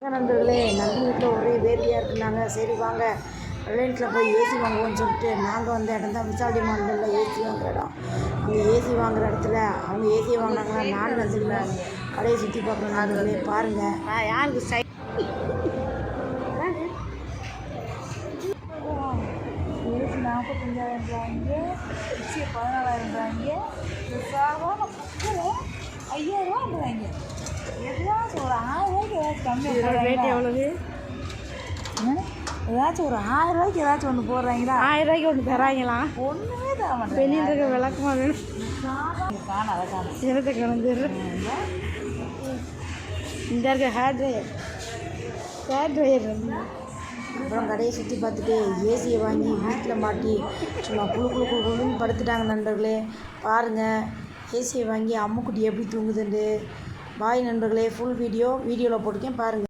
நண்பர்களே, நந்தி வீட்டில் ஒரே வேர்வையாக இருக்குனாங்க. சரி வாங்க ரிலையன்ஸில் போய் ஏசி வாங்குவோம்னு சொல்லிட்டு நாங்கள் வந்த இடம் தான் விசால் டிமாண்டில் ஏசி வாங்குற இடம். அங்கே ஏசி வாங்குற இடத்துல அவங்க ஏசியை வாங்கினாங்கன்னா நான் நந்தியில் கடையை சுற்றி பார்க்குறேன். நண்பர்களே பாருங்கள். யாருக்கு ஏசி 45,000 ரூபாய்ங்க, மிக்சி 14,000 ரூபாய்ங்க, சாதாரண குக்கர் 5,000 ரூபாய்ங்க. ஏதாச்சும் ஒரு 1000 ரூபாய்க்கு ஏதாச்சும் கம்மியாக ரேட் எவ்வளவு? ஏதாச்சும் ஒரு 1000 ரூபாய்க்கு ஏதாச்சும் ஒன்று போடுறாங்களா? 1000 ரூபாய்க்கு ஒன்று தராங்களா? ஒன்றுமே தர மாட்டேன். வெளியில் இருக்க விளக்கமா வேணும். காணும் அதை காணும் எனக்கு கலந்துரு. இந்த இருக்க ஹேர் ட்ரையர் அப்புறம் கடையை சுற்றி பார்த்துட்டு ஏசியை வாங்கி வீட்டில் மாட்டி சும்மா குழுன்னு படுத்துட்டாங்க. நண்பர்களே பாருங்கள், ஏசியை வாங்கி அம்முக்குட்டி எப்படி தூங்குதுண்டு. பாய் நண்பர்களே, ஃபுல் வீடியோவில் போட்டிருக்கேன் பாருங்கள்.